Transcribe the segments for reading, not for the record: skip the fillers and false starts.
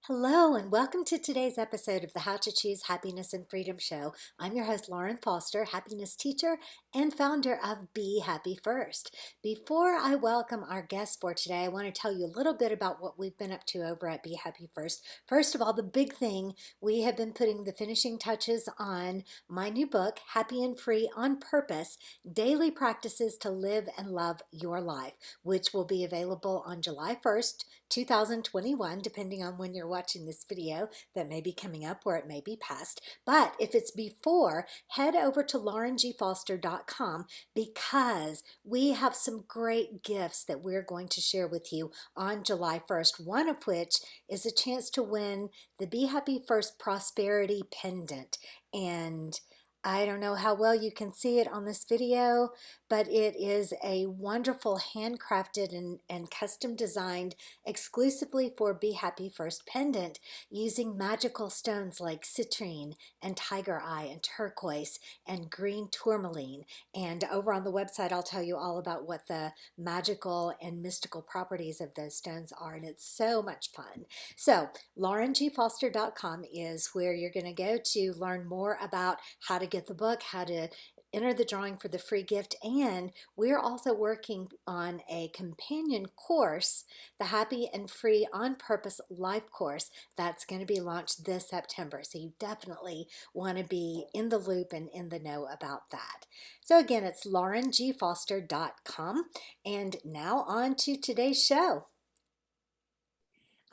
Hello, and welcome to today's episode of the How to Choose Happiness and Freedom Show. I'm your host, Lauren Foster, happiness teacher and founder of Be Happy First. Before I welcome our guest for today, I want to tell you a little bit about what we've been up to over at Be Happy First. First of all, the big thing, we have been putting the finishing touches on my new book, Happy and Free on Purpose, Daily Practices to Live and Love Your Life, which will be available on July 1st, 2021, depending on when you're watching this video that may be coming up or it may be past. But if it's before, head over to laurengfoster.com because we have some great gifts that we're going to share with you on July 1st, one of which is a chance to win the Be Happy First Prosperity Pendant. And I don't know how well you can see it on this video, but it is a wonderful handcrafted and custom designed exclusively for Be Happy First pendant using magical stones like citrine and tiger eye and turquoise and green tourmaline. And over on the website, I'll tell you all about what the magical and mystical properties of those stones are. And it's so much fun. So laurengfoster.com is where you're going to go to learn more about how to get the book, how to enter the drawing for the free gift, and we're also working on a companion course, the Happy and Free on Purpose Life course, that's going to be launched this September. So you definitely want to be in the loop and in the know about that. So again, it's laurengfoster.com. And now on to today's show.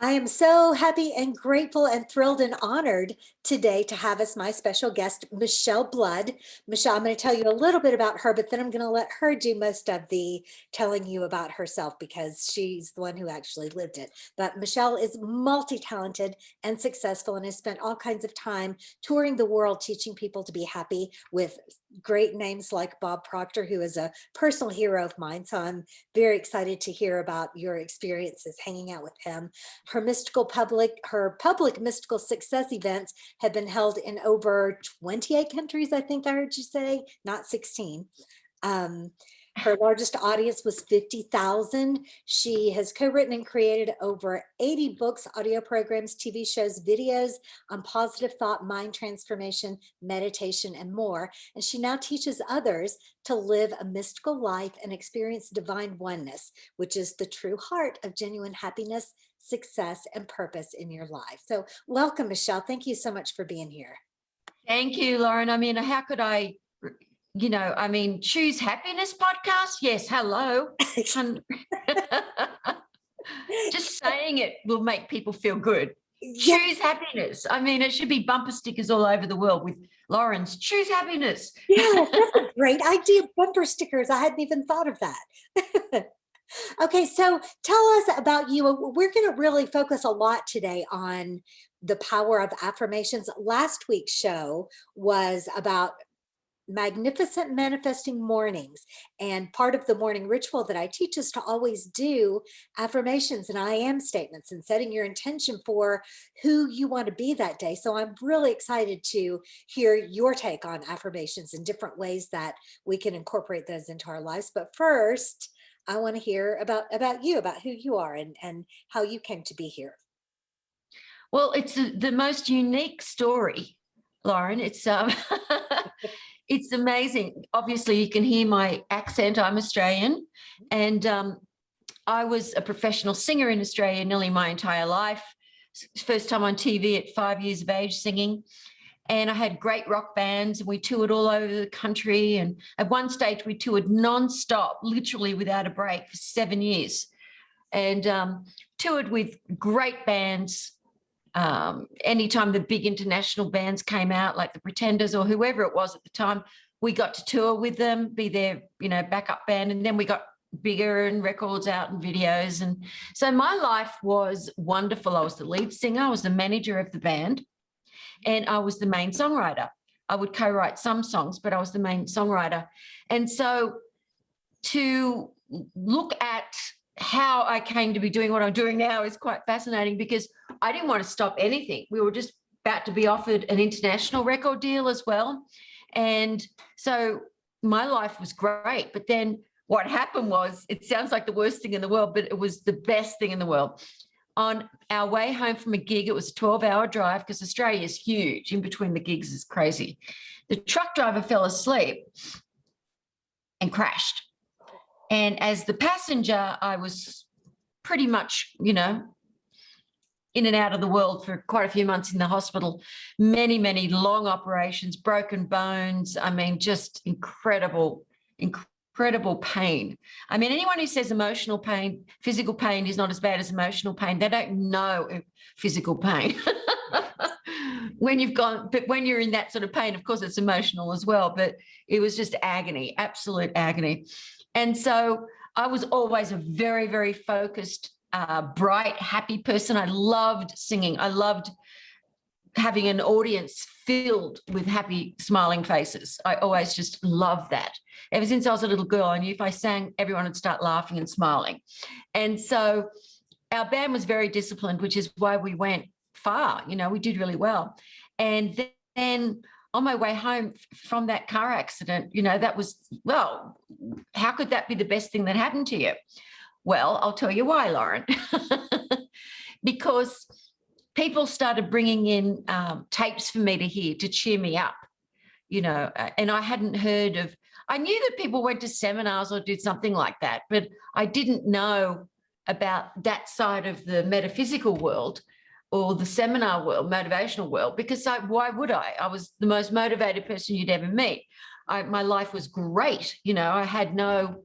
I am so happy and grateful and thrilled and honored today to have as my special guest, Michele Blood. Michele, I'm going to tell you a little bit about her, but then I'm going to let her do most of the telling you about herself because she's the one who actually lived it. But Michele is multi-talented and successful and has spent all kinds of time touring the world teaching people to be happy with great names like Bob Proctor, who is a personal hero of mine. So I'm very excited to hear about your experiences hanging out with him. Her public mystical success events have been held in over 28 countries, I think I heard you say, not 16. Her largest audience was 50,000. She has co-written and created over 80 books, audio programs, TV shows, videos on positive thought, mind transformation, meditation, and more. And she now teaches others to live a mystical life and experience divine oneness, which is the true heart of genuine happiness, success, and purpose in your life. So welcome, Michele. Thank you so much for being here. Thank you, Lauren. I mean, how could I, choose happiness podcast? Yes, hello. Just saying it will make people feel good. Yeah. Choose happiness. I mean, it should be bumper stickers all over the world with Lauren's choose happiness. Yeah, that's a great idea. Bumper stickers. I hadn't even thought of that. Okay, so tell us about you. We're going to really focus a lot today on the power of affirmations. Last week's show was about magnificent manifesting mornings, and part of the morning ritual that I teach is to always do affirmations and I am statements and setting your intention for who you want to be that day. So I'm really excited to hear your take on affirmations and different ways that we can incorporate those into our lives. But first, I want to hear about you, about who you are and how you came to be here. Well, it's the most unique story, Lauren. It's it's amazing. Obviously, you can hear my accent. I'm Australian, and I was a professional singer in Australia nearly my entire life. First time on TV at 5 years of age singing. And I had great rock bands and we toured all over the country. And at one stage we toured nonstop, literally without a break for 7 years, and toured with great bands. Anytime the big international bands came out, like the Pretenders or whoever it was at the time, we got to tour with them, be their, backup band. And then we got bigger and records out and videos. And so my life was wonderful. I was the lead singer. I was the manager of the band. And I was the main songwriter. I would co-write some songs, but I was the main songwriter. And so to look at how I came to be doing what I'm doing now is quite fascinating because I didn't want to stop anything. We were just about to be offered an international record deal as well. And so my life was great. But then what happened was, it sounds like the worst thing in the world, but it was the best thing in the world. on our way home from a gig, it was a 12-hour drive because Australia is huge. In between the gigs is crazy. The truck driver fell asleep and crashed. And as the passenger, I was pretty much, you know, in and out of the world for quite a few months in the hospital, many, many long operations, broken bones. I mean, just incredible pain. I mean, anyone who says emotional pain, physical pain is not as bad as emotional pain, they don't know physical pain. When you're in that sort of pain, of course, it's emotional as well, but it was just agony, absolute agony. And so I was always a very, very focused, bright, happy person. I loved singing. I loved having an audience filled with happy, smiling faces. I always just loved that. Ever since I was a little girl, I knew if I sang, everyone would start laughing and smiling. And so our band was very disciplined, which is why we went far. You know, we did really well. And then on my way home from that car accident, you know, that was, well, how could that be the best thing that happened to you? Well, I'll tell you why, Lauren. Because people started bringing in tapes for me to hear to cheer me up, you know, and I hadn't heard of, I knew that people went to seminars or did something like that, but I didn't know about that side of the metaphysical world or the seminar world, motivational world, because why would I? I was the most motivated person you'd ever meet. My life was great. You know, I had no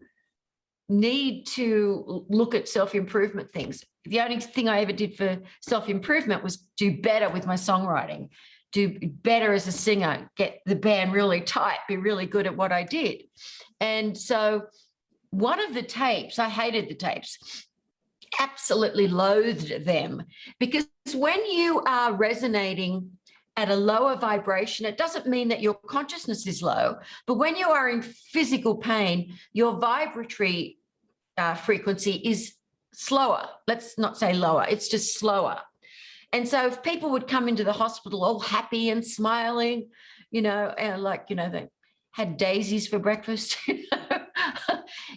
need to look at self-improvement things. The only thing I ever did for self-improvement was do better with my songwriting, do better as a singer, get the band really tight, be really good at what I did. And so one of the tapes, I hated the tapes, absolutely loathed them, because when you are resonating at a lower vibration, it doesn't mean that your consciousness is low, but when you are in physical pain, your vibratory frequency is slower. Let's not say lower, it's just slower. And so if people would come into the hospital all happy and smiling, you know, like, you know, they had daisies for breakfast,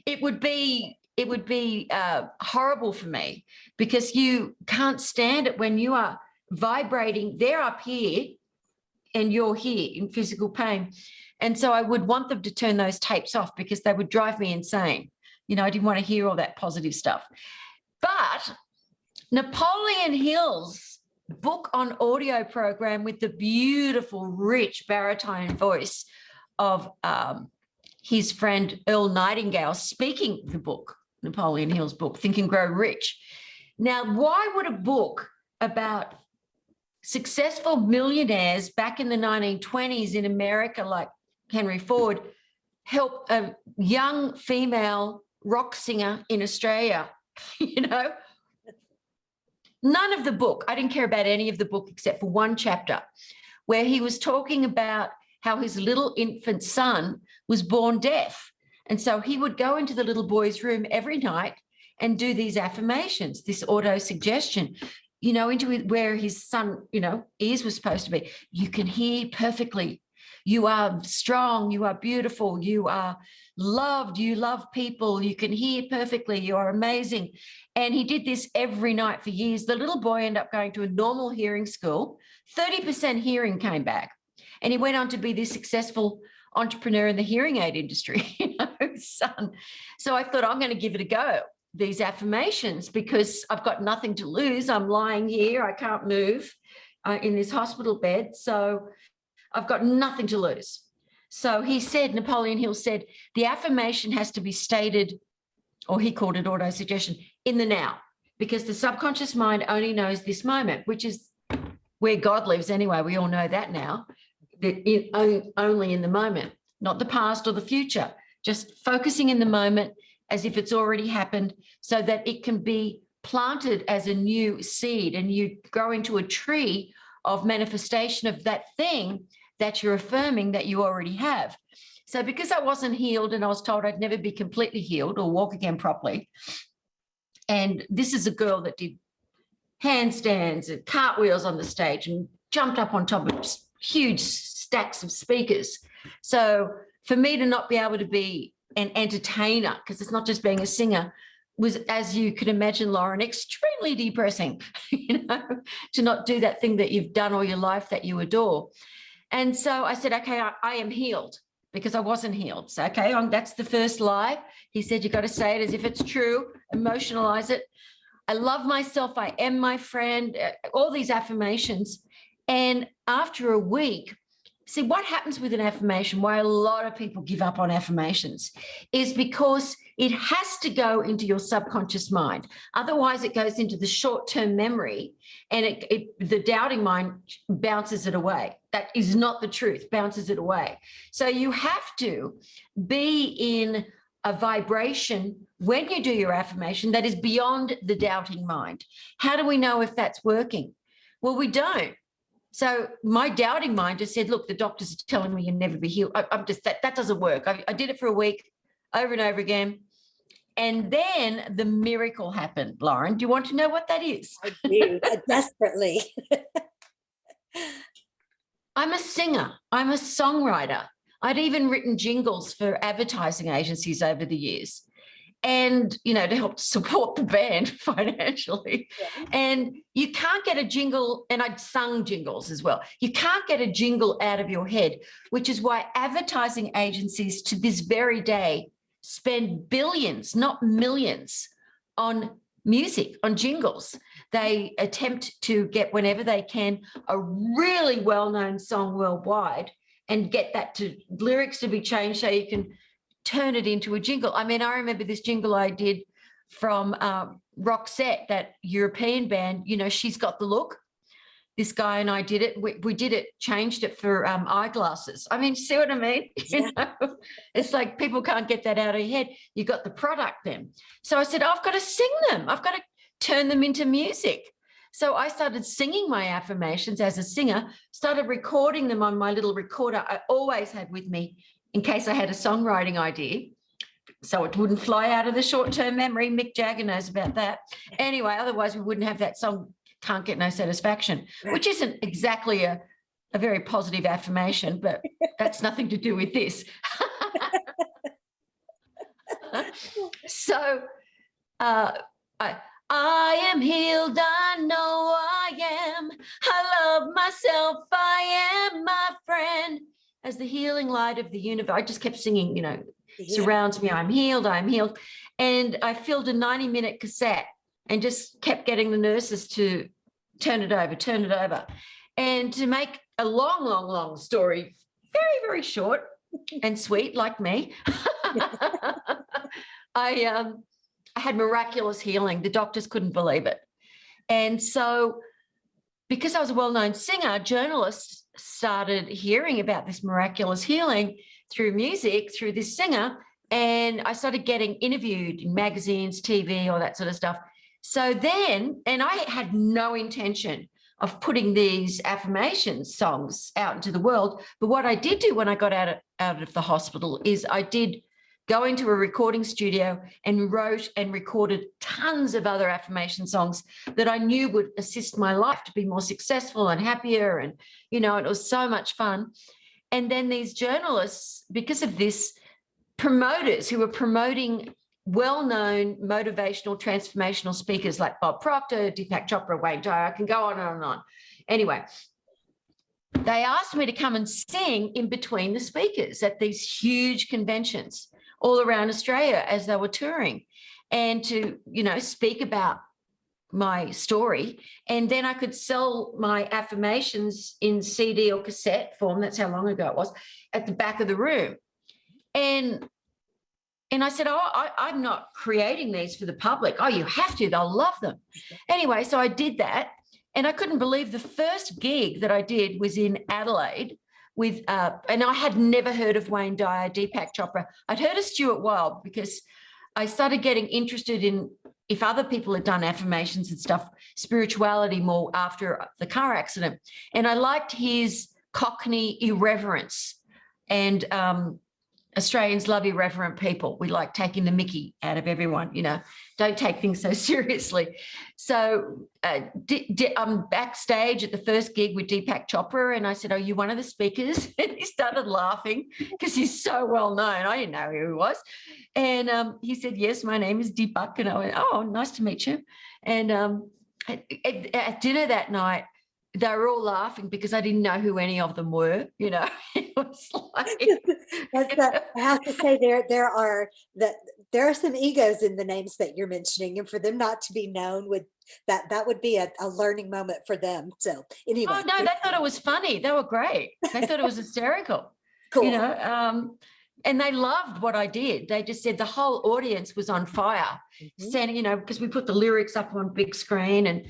it would be horrible for me, because you can't stand it when you are vibrating. They're up here and you're here in physical pain. And so I would want them to turn those tapes off, because they would drive me insane. You know, I didn't want to hear all that positive stuff. But Napoleon Hill's book on audio program with the beautiful, rich baritone voice of his friend Earl Nightingale speaking the book, Napoleon Hill's book, Think and Grow Rich. Now, why would a book about successful millionaires back in the 1920s in America, like Henry Ford, help a young female rock singer in Australia? You know, none of the book, I didn't care about any of the book except for one chapter where he was talking about how his little infant son was born deaf. And so he would go into the little boy's room every night and do these affirmations, this auto-suggestion, you know, into where his son, you know, ears were supposed to be. You can hear perfectly. You are strong. You are beautiful. You are loved. You love people. You can hear perfectly. You are amazing. And he did this every night for years. The little boy ended up going to a normal hearing school. 30% hearing came back. And he went on to be this successful entrepreneur in the hearing aid industry, you know, son. So I thought, I'm going to give it a go, these affirmations, because I've got nothing to lose. I'm lying here. I can't move in this hospital bed. So I've got nothing to lose. So he said, Napoleon Hill said, the affirmation has to be stated, or he called it auto-suggestion, in the now, because the subconscious mind only knows this moment, which is where God lives anyway. We all know that now, that only in the moment, not the past or the future, just focusing in the moment as if it's already happened, so that it can be planted as a new seed and you grow into a tree of manifestation of that thing that you're affirming that you already have. So because I wasn't healed and I was told I'd never be completely healed or walk again properly, and this is a girl that did handstands and cartwheels on the stage and jumped up on top of huge stacks of speakers. So for me to not be able to be an entertainer, because it's not just being a singer, was, as you can imagine, Lauren, extremely depressing, to not do that thing that you've done all your life that you adore. And so I said, okay, I am healed, because I wasn't healed. So, okay, that's the first lie. He said, you got to say it as if it's true, emotionalize it. I love myself. I am my friend, all these affirmations. And after a week, see, what happens with an affirmation, why a lot of people give up on affirmations, is because it has to go into your subconscious mind. Otherwise, it goes into the short-term memory, and the doubting mind bounces it away. That is not the truth, bounces it away. So you have to be in a vibration when you do your affirmation that is beyond the doubting mind. How do we know if that's working? Well, we don't. So my doubting mind just said, look, the doctors are telling me you'll never be healed. I'm just, that doesn't work. I did it for a week, over and over again. And then the miracle happened. Lauren, do you want to know what that is? I do, desperately. I'm a singer. I'm a songwriter. I'd even written jingles for advertising agencies over the years, and, to help support the band financially. Yeah. And you can't get a jingle, and I'd sung jingles as well. You can't get a jingle out of your head, which is why advertising agencies to this very day spend billions, not millions, on music, on jingles. They attempt to get, whenever they can, a really well-known song worldwide and get that to lyrics to be changed so you can turn it into a jingle. I mean, I remember this jingle I did from Roxette, that European band, She's Got the Look. This guy and I did it. We did it, changed it for eyeglasses. I mean, see what I mean? Yeah. It's like people can't get that out of your head. You got the product then. So I said, I've got to sing them. I've got to turn them into music. So I started singing my affirmations as a singer, started recording them on my little recorder I always had with me in case I had a songwriting idea, so it wouldn't fly out of the short-term memory. Mick Jagger knows about that. Anyway, otherwise we wouldn't have that song, Can't Get No Satisfaction, which isn't exactly a very positive affirmation, but that's nothing to do with this. So I am healed, I know I am. I love myself, I am my friend. As the healing light of the universe, I just kept singing, surrounds me, I'm healed, I'm healed. And I filled a 90-minute cassette and just kept getting the nurses to turn it over. And to make a long, long, long story very, very short and sweet, like me, I had miraculous healing. The doctors couldn't believe it. And so, because I was a well-known singer, journalists started hearing about this miraculous healing through music, through this singer, and I started getting interviewed in magazines, TV, all that sort of stuff. So then, and I had no intention of putting these affirmation songs out into the world, but what I did do when I got out of the hospital is I did go into a recording studio and wrote and recorded tons of other affirmation songs that I knew would assist my life to be more successful and happier. And, it was so much fun. And then these journalists, because of this, promoters who were promoting well-known motivational, transformational speakers like Bob Proctor, Deepak Chopra, Wayne Dyer, I can go on and on. Anyway, they asked me to come and sing in between the speakers at these huge conventions all around Australia as they were touring, and to, speak about my story. And then I could sell my affirmations in CD or cassette form, that's how long ago it was, at the back of the room. And I said, I'm not creating these for the public. Oh, you have to, they'll love them. Anyway, so I did that, and I couldn't believe the first gig that I did was in Adelaide, with, and I had never heard of Wayne Dyer, Deepak Chopra. I'd heard of Stuart Wilde because I started getting interested in, if other people had done affirmations and stuff, spirituality more after the car accident. And I liked his Cockney irreverence. And Australians love irreverent people. We like taking the mickey out of everyone, don't take things so seriously. So I'm backstage at the first gig with Deepak Chopra, and I said, are you one of the speakers? And he started laughing because he's so well known. I didn't know who he was. And he said, yes, my name is Deepak. And I went, oh, nice to meet you. And at dinner that night, they were all laughing because I didn't know who any of them were, you know. It was like I have to say there are some egos in the names that you're mentioning, and for them not to be known that would be a learning moment for them. So anyway. Oh no, they thought it was funny. They were great. They thought it was hysterical. Cool. You know, and they loved what I did. They just said the whole audience was on fire, standing, you know, because we put the lyrics up on big screen, and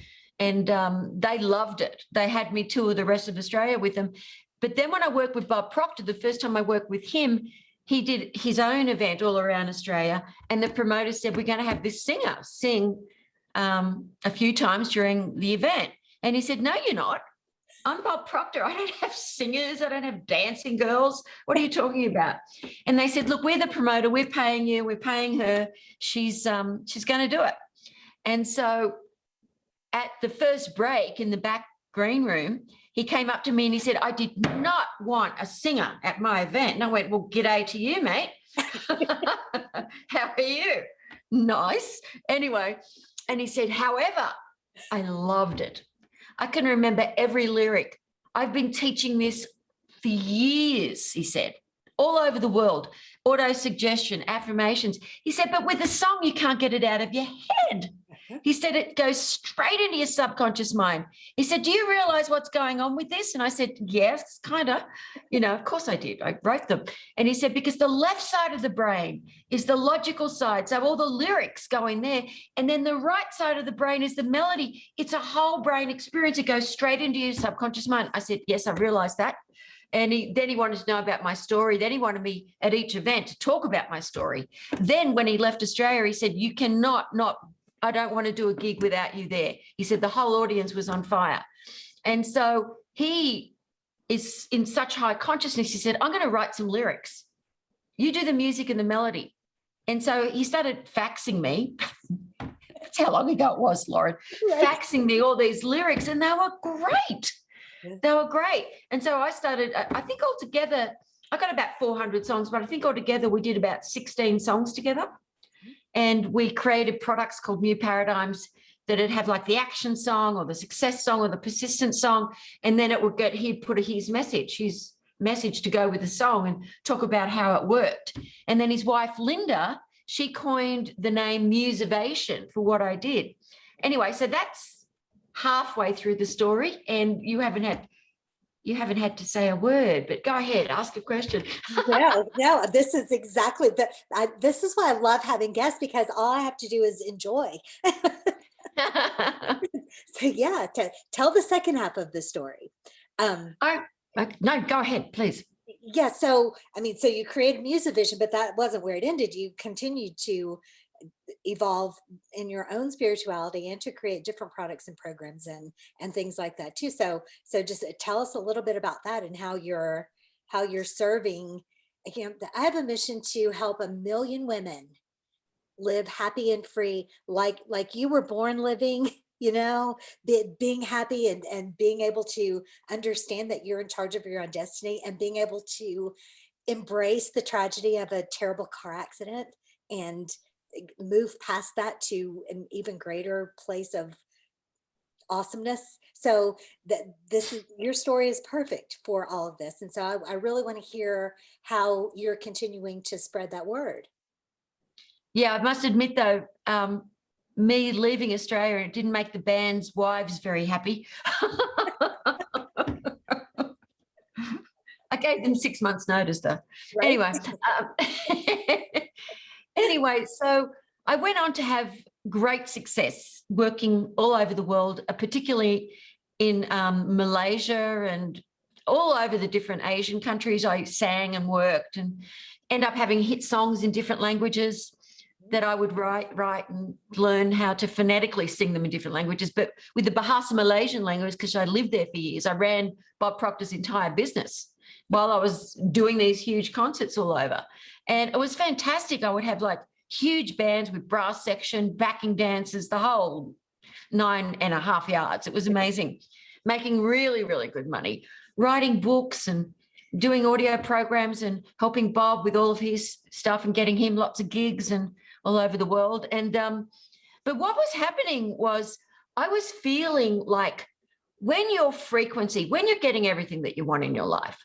they loved it. They had me tour the rest of Australia with them. But then when I worked with Bob Proctor, the first time I worked with him, he did his own event all around Australia, and the promoter said, we're going to have this singer sing a few times during the event. And he said, no, you're not. I'm Bob Proctor. I don't have singers. I don't have dancing girls. What are you talking about? And they said, look, we're the promoter. We're paying you. We're paying her. She's going to do it. And so at the first break in the back green room, he came up to me and he said, I did not want a singer at my event. And I went, well, g'day to you, mate. How are you? Nice. Anyway, and he said, however, I loved it. I can remember every lyric. I've been teaching this for years, he said, all over the world, auto-suggestion, affirmations. He said, but with a song, you can't get it out of your head. He said, it goes straight into your subconscious mind. He said, do you realize what's going on with this? And I said, yes, kind of. You know, of course I did. I wrote them. And he said, because the left side of the brain is the logical side. So all the lyrics go in there. And then the right side of the brain is the melody. It's a whole brain experience. It goes straight into your subconscious mind. I said, yes, I realized that. And then he wanted to know about my story. Then he wanted me at each event to talk about my story. Then when he left Australia, he said, you cannot I don't want to do a gig without you there. He said the whole audience was on fire. And so he is in such high consciousness. He said, I'm going to write some lyrics. You do the music and the melody. And so he started faxing me. That's how long ago it was, Lauren. Right. Faxing me all these lyrics, and they were great. They were great. And so I started, I think altogether, I got about 400 songs, but I think altogether we did about 16 songs together. And we created products called New Paradigms that'd have like the action song or the success song or the persistent song. And then it would he'd put his message to go with the song and talk about how it worked. And then his wife, Linda, she coined the name Musivation for what I did. Anyway, so that's halfway through the story, and you haven't had to say a word, but go ahead, ask a question. No, this is exactly this is why I love having guests, because all I have to do is enjoy. So yeah, tell the second half of the story. No, go ahead, please. Yeah, so I mean, so you created Musivation, but that wasn't where it ended. You continued to evolve in your own spirituality and to create different products and programs and things like that too. So just tell us a little bit about that and how you're serving. Again, I have a mission to help 1 million women live happy and free, like you were born living, you know, being happy and being able to understand that you're in charge of your own destiny, and being able to embrace the tragedy of a terrible car accident and move past that to an even greater place of awesomeness. So your story is perfect for all of this. And so I really want to hear how you're continuing to spread that word. Yeah, I must admit though, me leaving Australia, it didn't make the band's wives very happy. I gave them 6 months notice though. Right. Anyway, so I went on to have great success working all over the world, particularly in Malaysia and all over the different Asian countries. I sang and worked and end up having hit songs in different languages that I would write and learn how to phonetically sing them in different languages. But with the Bahasa Malaysian language, because I lived there for years, I ran Bob Proctor's entire business while I was doing these huge concerts all over. And it was fantastic. I would have like huge bands with brass section, backing dancers, the whole 9.5 yards. It was amazing. Making really, really good money, writing books and doing audio programs and helping Bob with all of his stuff and getting him lots of gigs and all over the world. And but what was happening was I was feeling like when your frequency, when you're getting everything that you want in your life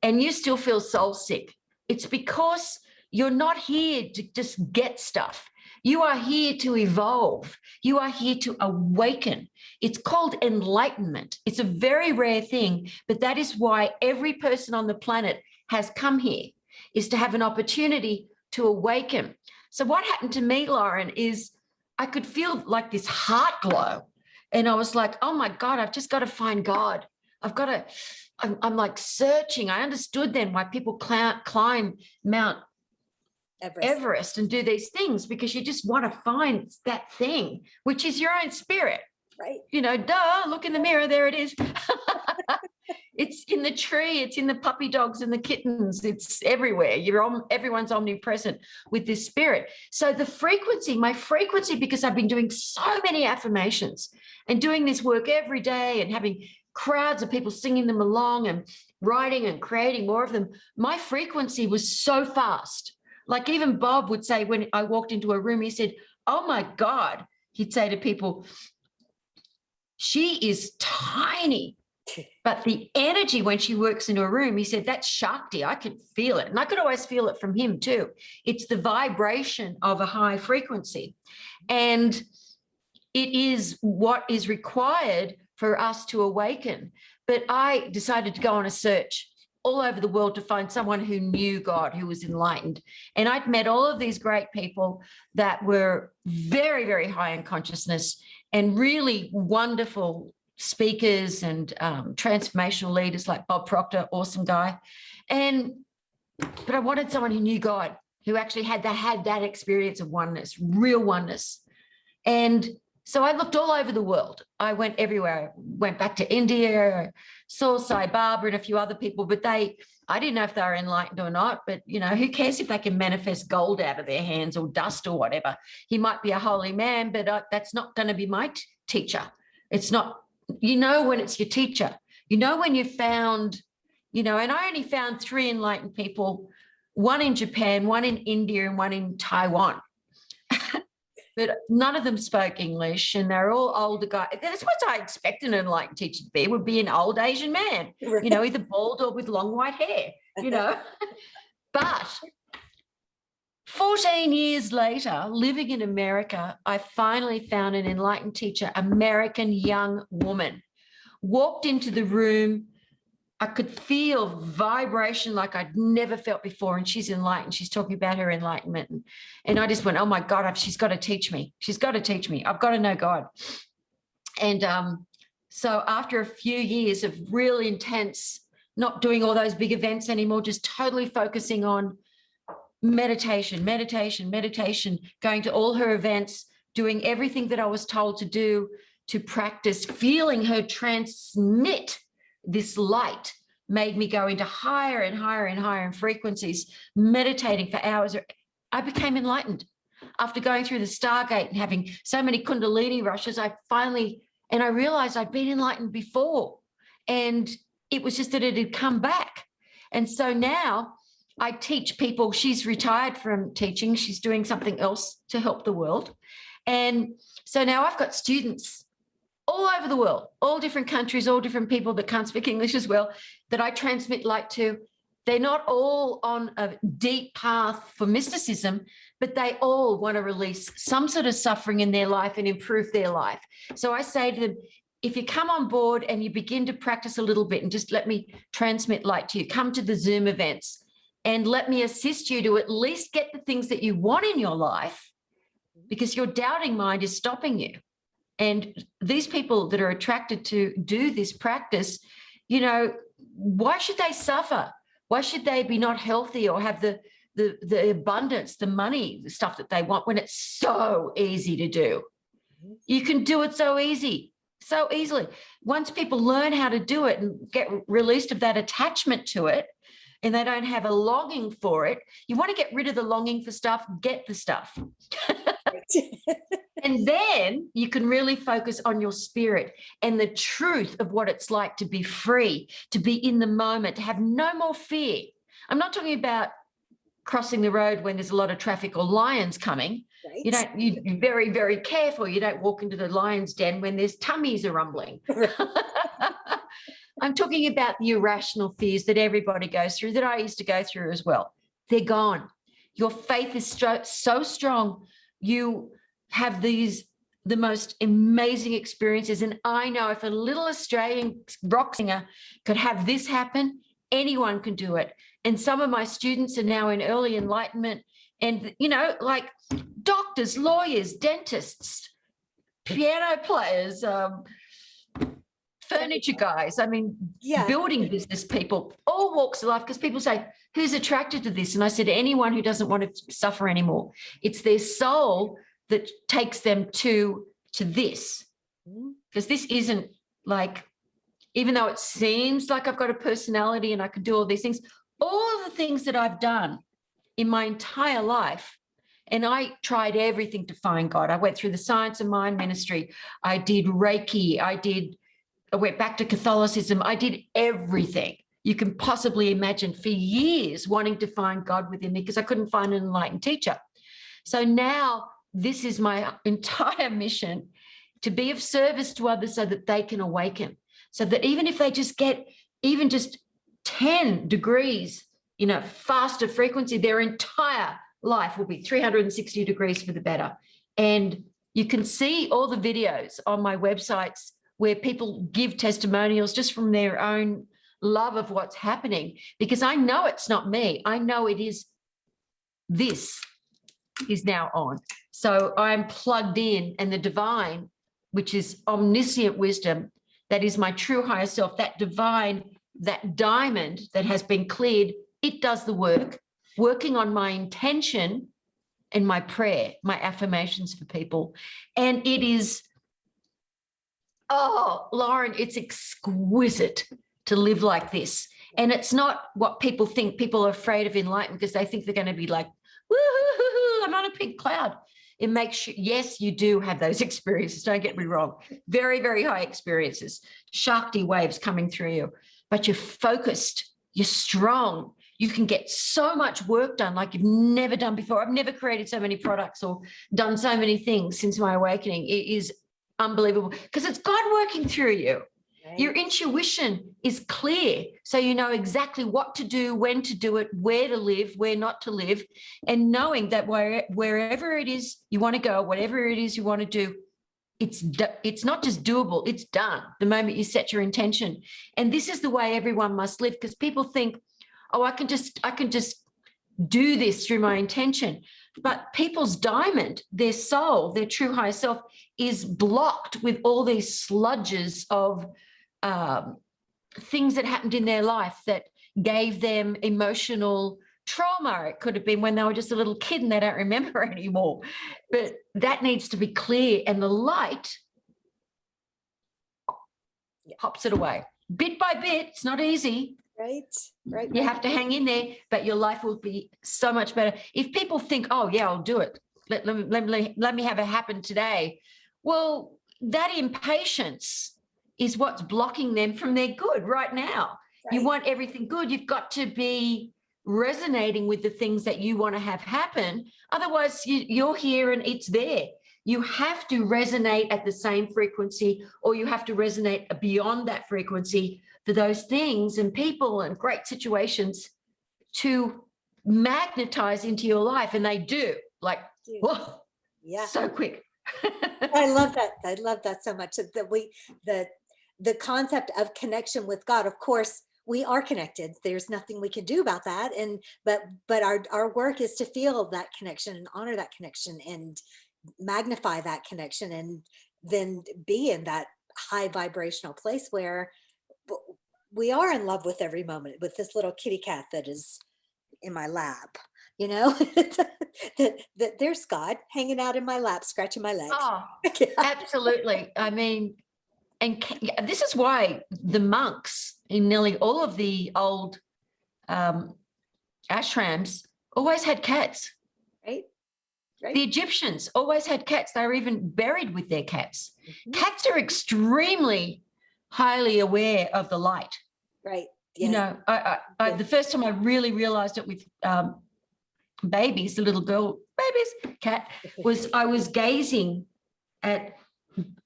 and you still feel soul sick, it's because you're not here to just get stuff. You are here to evolve. You are here to awaken. It's called enlightenment. It's a very rare thing, but that is why every person on the planet has come here, is to have an opportunity to awaken. So what happened to me, Lauren, is I could feel like this heart glow. And I was like, oh my God, I've just got to find God. I'm like searching. I understood then why people climb Mount Everest and do these things, because you just want to find that thing, which is your own spirit. Right. You know, duh, look in the mirror, there it is. It's in the tree, it's in the puppy dogs and the kittens, it's everywhere. Everyone's omnipresent with this spirit. So the frequency, my frequency, because I've been doing so many affirmations and doing this work every day and having crowds of people singing them along and writing and creating more of them, my frequency was so fast. Like even Bob would say when I walked into a room, he said, oh my God, he'd say to people, she is tiny, but the energy when she works into a room, he said, that's Shakti. I can feel it. And I could always feel it from him too. It's the vibration of a high frequency. And it is what is required for us to awaken. But I decided to go on a search all over the world to find someone who knew God, who was enlightened. And I'd met all of these great people that were very, very high in consciousness and really wonderful speakers and transformational leaders like Bob Proctor, awesome guy. But I wanted someone who knew God, who actually had that experience of oneness, real oneness. And so I looked all over the world. I went everywhere. I went back to India, saw Sai Baba and a few other people, but I didn't know if they were enlightened or not. But, you know, who cares if they can manifest gold out of their hands or dust or whatever? He might be a holy man, but that's not going to be my teacher. It's not, you know, when it's your teacher, you know, when you found, you know, and I only found 3 enlightened people, one in Japan, one in India, and one in Taiwan. But none of them spoke English, and they're all older guys. That's what I expect an enlightened teacher to be, would be an old Asian man, right. You know, either bald or with long white hair, you know. But 14 years later, living in America, I finally found an enlightened teacher, American young woman, walked into the room. I could feel vibration like I'd never felt before. And she's enlightened. She's talking about her enlightenment. And I just went, oh my God, she's got to teach me. She's got to teach me. I've got to know God. And so after a few years of really intense, not doing all those big events anymore, just totally focusing on meditation, going to all her events, doing everything that I was told to do, to practice, feeling her transmit this light, made me go into higher and higher and higher in frequencies, meditating for hours. I became enlightened. After going through the Stargate and having so many Kundalini rushes, I realized I'd been enlightened before. And it was just that it had come back. And so now I teach people. She's retired from teaching. She's doing something else to help the world. And so now I've got students all over the world, all different countries, all different people that can't speak English as well, that I transmit light to. They're not all on a deep path for mysticism, but they all want to release some sort of suffering in their life and improve their life. So I say to them, if you come on board and you begin to practice a little bit and just let me transmit light to you, come to the Zoom events and let me assist you to at least get the things that you want in your life, because your doubting mind is stopping you. And these people that are attracted to do this practice, you know, why should they suffer? Why should they be not healthy or have the abundance, the money, the stuff that they want, when it's so easy to do? You can do it so easily. Once people learn how to do it and get released of that attachment to it, and they don't have a longing for it, you want to get rid of the longing for stuff, get the stuff. And then you can really focus on your spirit and the truth of what it's like to be free, to be in the moment, to have no more fear. I'm not talking about crossing the road when there's a lot of traffic or lions coming. Right. You're very, very careful. You don't walk into the lion's den when there's tummies are rumbling. Right. I'm talking about the irrational fears that everybody goes through, that I used to go through as well. They're gone. Your faith is so strong. You have the most amazing experiences. And I know if a little Australian rock singer could have this happen, anyone can do it. And some of my students are now in early enlightenment, and, like doctors, lawyers, dentists, piano players, furniture guys, building business people, all walks of life, because people say, who's attracted to this? And I said, anyone who doesn't want to suffer anymore. It's their soul that takes them to this, because this isn't like, even though it seems like I've got a personality and I can do all these things, all of the things that I've done in my entire life, and I tried everything to find God. I went through the Science of Mind ministry. I did Reiki. I went back to Catholicism. I did everything you can possibly imagine for years, wanting to find God within me, because I couldn't find an enlightened teacher. So now this is my entire mission, to be of service to others so that they can awaken. So that even if they just get even just 10 degrees, faster frequency, their entire life will be 360 degrees for the better. And you can see all the videos on my websites where people give testimonials just from their own love of what's happening, because I know it's not me. I know it is, this is now on. So I'm plugged in, and the divine, which is omniscient wisdom, that is my true higher self, that divine, that diamond that has been cleared, it does the work, working on my intention and my prayer, my affirmations for people. And it is, oh, Lauren, it's exquisite to live like this. And it's not what people think. People are afraid of enlightenment because they think they're going to be like, woo-hoo-hoo-hoo, I'm on a pink cloud. It makes sure, yes, you do have those experiences. Don't get me wrong. Very, very high experiences, Shakti waves coming through you, but you're focused, you're strong. You can get so much work done like you've never done before. I've never created so many products or done so many things since my awakening. It is unbelievable because it's God working through you. Right. Your intuition is clear, so you know exactly what to do, when to do it, where to live, where not to live, and knowing that wherever it is you want to go, whatever it is you want to do, it's not just doable, it's done the moment you set your intention. And this is the way everyone must live, because people think, oh, I can just do this through my intention. But people's diamond, their soul, their true higher self, is blocked with all these sludges of things that happened in their life that gave them emotional trauma. It could have been when they were just a little kid and they don't remember anymore. But that needs to be clear, and the light pops it away. Bit by bit, it's not easy. Right. You have to hang in there, but your life will be so much better. If people think, oh, yeah, I'll do it. Let me have it happen today. Well, that impatience is what's blocking them from their good right now. Right. You want everything good. You've got to be resonating with the things that you want to have happen. Otherwise, you're here and it's there. You have to resonate at the same frequency, or you have to resonate beyond that frequency for those things and people and great situations to magnetize into your life. And they do, like, whoa, so quick. I love that. I love that so much. The concept of connection with God, of course, we are connected. There's nothing we can do about that. But our work is to feel that connection and honor that connection and magnify that connection, and then be in that high vibrational place where we are in love with every moment, with this little kitty cat that is in my lap, that there's God hanging out in my lap, scratching my legs. Oh, absolutely. I mean, and this is why the monks in nearly all of the old ashrams always had cats. Right. Right. The Egyptians always had cats. They were even buried with their cats. Cats are extremely highly aware of the light. Right. Yes. You know, I the first time I really realized it with babies, the little girl babies, cat, was I was gazing at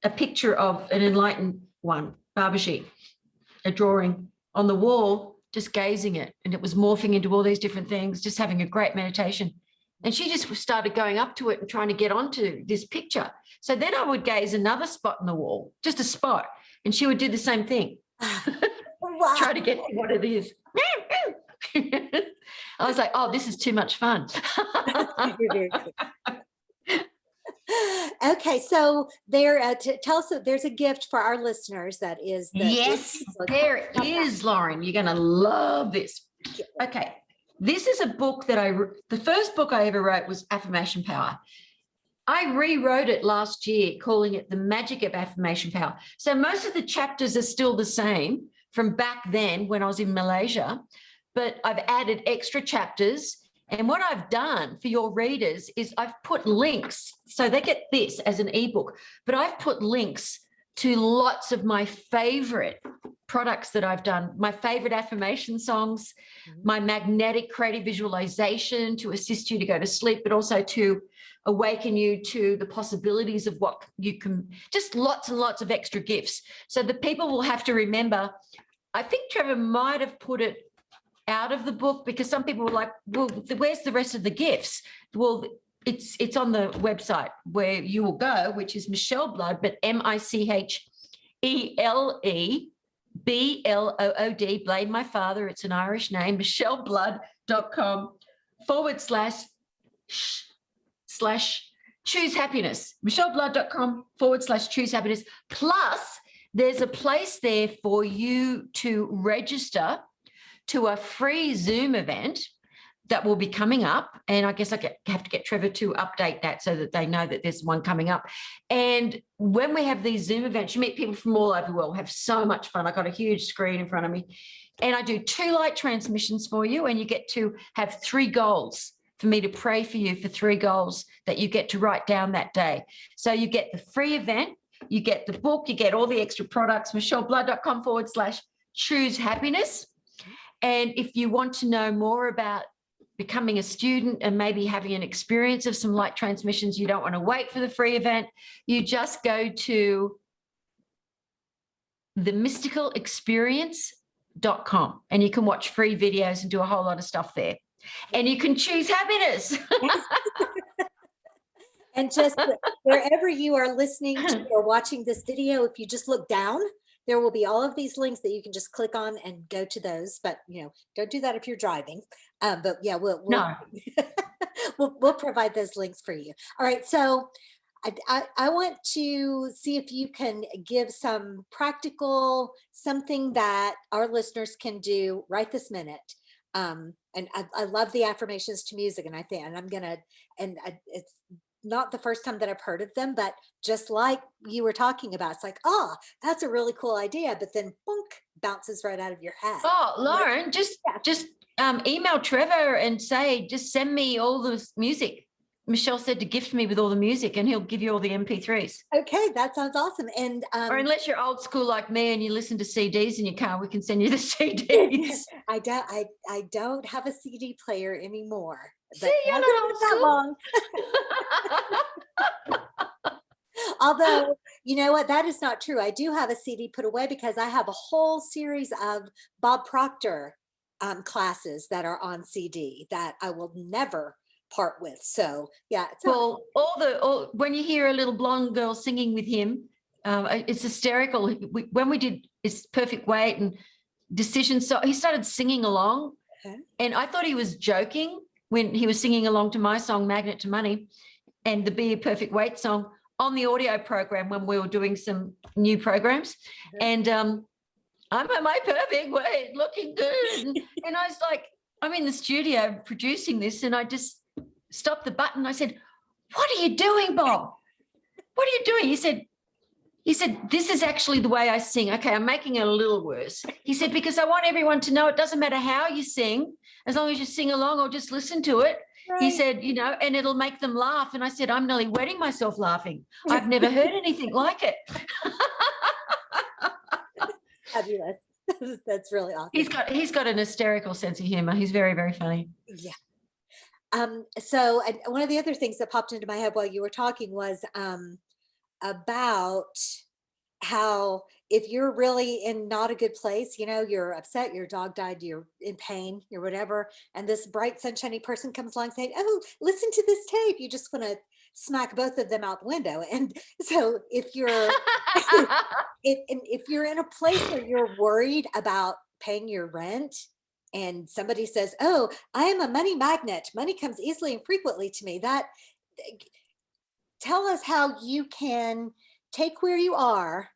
a picture of an enlightened one, Babaji, a drawing on the wall, just gazing it, and it was morphing into all these different things, just having a great meditation. And she just started going up to it and trying to get onto this picture. So then I would gaze another spot in the wall, just a spot, and she would do the same thing. Wow. Try to get to what it is. I was like, oh, this is too much fun. Okay, so there, tell us, there's a gift for our listeners that is. Yes, there is, Lauren. You're going to love this. Okay, this is a book that the first book I ever wrote was Affirmation Power. I rewrote it last year, calling it The Magic of Affirmation Power. So most of the chapters are still the same from back then when I was in Malaysia, but I've added extra chapters. And what I've done for your readers is I've put links. So they get this as an ebook, but I've put links to lots of my favorite products that I've done, my favorite affirmation songs, my magnetic creative visualization to assist you to go to sleep, but also to awaken you to the possibilities of what you can, just lots and lots of extra gifts. So the people will have to remember, I think Trevor might have put it out of the book because some people were like, well, where's the rest of the gifts? Well, it's on the website where you will go, which is Michele Blood, but MicheleBlood, blame my father, it's an Irish name, micheleblood.com / choose happiness, micheleblood.com / choose happiness. Plus, there's a place there for you to register to a free Zoom event that will be coming up. And I guess I have to get Trevor to update that so that they know that there's one coming up. And when we have these Zoom events, you meet people from all over the world, have so much fun. I've got a huge screen in front of me. And I do 2 light transmissions for you, and you get to have 3 goals for me to pray for you for 3 goals that you get to write down that day. So you get the free event, you get the book, you get all the extra products, micheleblood.com / choose happiness. And if you want to know more about becoming a student and maybe having an experience of some light transmissions, you don't want to wait for the free event, you just go to themysticalexperience.com and you can watch free videos and do a whole lot of stuff there. And you can choose happiness. And just wherever you are listening to or watching this video, if you just look down, there will be all of these links that you can just click on and go to those. But, you know, don't do that if you're driving. But yeah, we'll we'll provide those links for you. All right. So I want to see if you can give some practical, something that our listeners can do right this minute. And I love the affirmations to music, and I think, and it's not the first time that I've heard of them, but just like you were talking about, it's like, oh, that's a really cool idea, but then boink, bounces right out of your head. Oh, Lauren, just email Trevor and say, just send me all the music. Michele said to gift me with all the music, and he'll give you all the MP3s. Okay, that sounds awesome. And or unless you're old school like me and you listen to CDs in your car, we can send you the CDs. I don't have a CD player anymore. See, you're not old school. Long. Although, you know what, that is not true. I do have a CD put away because I have a whole series of Bob Proctor classes that are on CD that I will never part with. So yeah. Well, when you hear a little blonde girl singing with him, it's hysterical. When we did It's Perfect Weight and Decision, so he started singing along, and I thought he was joking when he was singing along to my song Magnet to Money and the Be a Perfect Weight song on the audio program when we were doing some new programs. And I'm at my perfect weight, looking good. And I was like, I'm in the studio producing this, and I just stopped the button. I said, what are you doing, Bob? What are you doing? He said, this is actually the way I sing. Okay, I'm making it a little worse. He said, because I want everyone to know it doesn't matter how you sing, as long as you sing along or just listen to it. He Right. said, you know, and it'll make them laugh. And I said, I'm nearly wetting myself laughing. I've never heard anything like it. Fabulous. That's really awesome. He's got an hysterical sense of humor. He's very, very funny. Yeah. So and one of the other things that popped into my head while you were talking was about how if you're really in not a good place, you know, you're upset, your dog died, you're in pain, you're whatever, and this bright, sunshiny person comes along saying, "Oh, listen to this tape," you just want to smack both of them out the window. And so if you're if you're in a place where you're worried about paying your rent and somebody says, "Oh, I am a money magnet. Money comes easily and frequently to me." That tell us how you can take where you are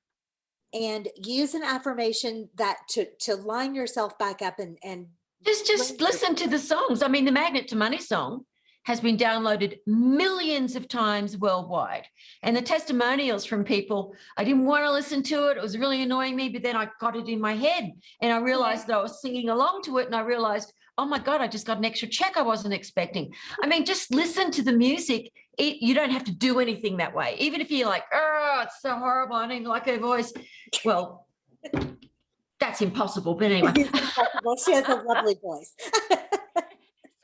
and use an affirmation that to line yourself back up and Just listen to the songs. I mean, the Magnet to Money song has been downloaded millions of times worldwide. And the testimonials from people, I didn't want to listen to it. It was really annoying me, but then I got it in my head and I realized that I was singing along to it and I realized, oh my God, I just got an extra check I wasn't expecting. I mean, just listen to the music. You don't have to do anything that way. Even if you're like, oh, it's so horrible, I don't like her voice. Well, that's impossible. But anyway. It's impossible. She has a lovely voice.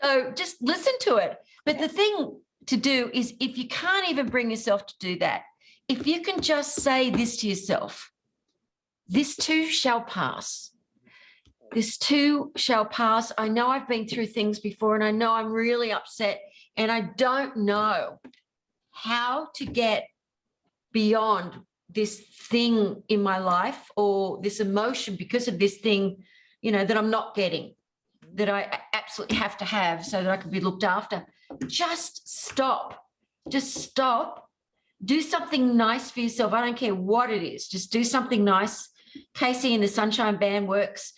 So just listen to it. But the thing to do is if you can't even bring yourself to do that, if you can just say this to yourself, this too shall pass. This too shall pass. I know I've been through things before and I know I'm really upset and I don't know how to get beyond this thing in my life or this emotion because of this thing, you know, that I'm not getting, that I absolutely have to have so that I can be looked after. Just stop. Just stop. Do something nice for yourself. I don't care what it is. Just do something nice. Casey and the Sunshine Band works.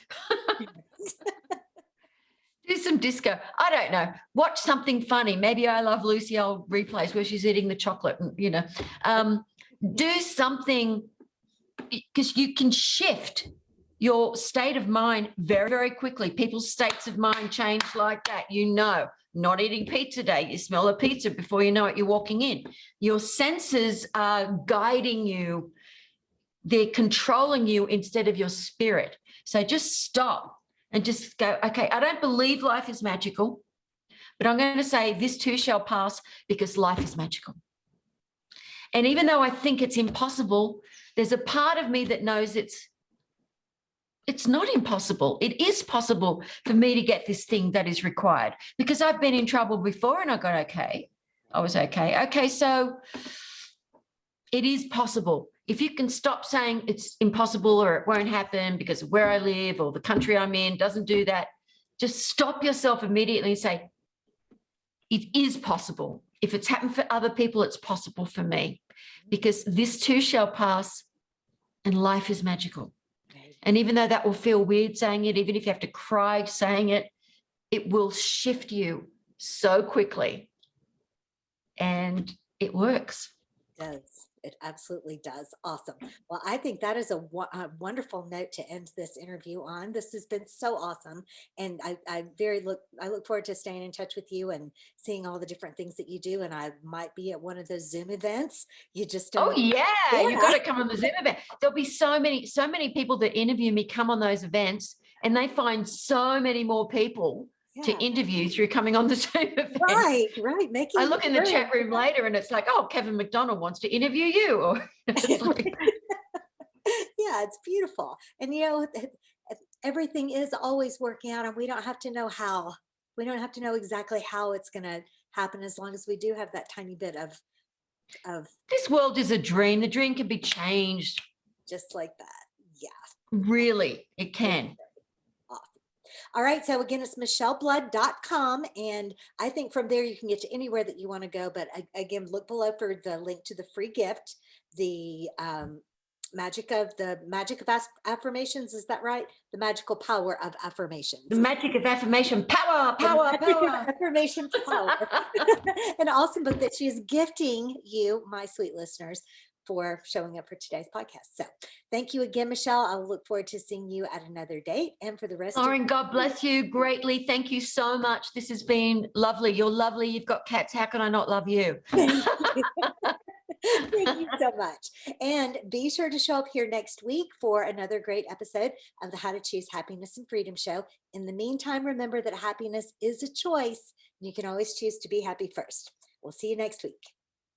Do some disco. I don't know. Watch something funny. Maybe I Love Lucy old replays where she's eating the chocolate, you know. Do something because you can shift your state of mind very, very quickly. People's states of mind change like that. You know, not eating pizza day, you smell a pizza before you know it, you're walking in. Your senses are guiding you. They're controlling you instead of your spirit. So just stop and just go, okay, I don't believe life is magical, but I'm going to say this too shall pass because life is magical. And even though I think it's impossible, there's a part of me that knows it's not impossible. It is possible for me to get this thing that is required because I've been in trouble before and I got okay. I was okay. Okay, so it is possible. If you can stop saying it's impossible or it won't happen because of where I live or the country I'm in doesn't do that, just stop yourself immediately and say, it is possible. If it's happened for other people, it's possible for me because this too shall pass and life is magical. And even though that will feel weird saying it, even if you have to cry saying it, it will shift you so quickly. And it works. It does. It absolutely does. Awesome. Well, I think that is a wonderful note to end this interview on. This has been so awesome. And I look forward to staying in touch with you and seeing all the different things that you do. And I might be at one of those Zoom events. You just don't. Oh yeah, you've got to come on the Zoom event. There'll be so many people that interview me come on those events and they find so many more people to interview through coming on the Zoom event. Right. I look in the chat room later and it's like, oh, Kevin McDonald wants to interview you. Or it's like, yeah, it's beautiful. And you know, everything is always working out and we don't have to know how. We don't have to know exactly how it's going to happen as long as we do have that tiny bit of this world is a dream. The dream can be changed. Just like that. Yeah. Really, it can. All right. So again, it's micheleblood.com. And I think from there you can get to anywhere that you want to go. But again, look below for the link to the free gift, the magic of affirmations. Is that right? The magical power of affirmations. The magic of affirmation. Power. Affirmation power. An awesome book that she is gifting you, my sweet listeners, for showing up for today's podcast. So thank you again, Michele. I'll look forward to seeing you at another date and for the rest of Lauren, God bless you greatly. Thank you so much. This has been lovely. You're lovely. You've got cats. How can I not love you? Thank you. Thank you so much. And be sure to show up here next week for another great episode of the How to Choose Happiness and Freedom show. In the meantime, remember that happiness is a choice, and you can always choose to be happy first. We'll see you next week.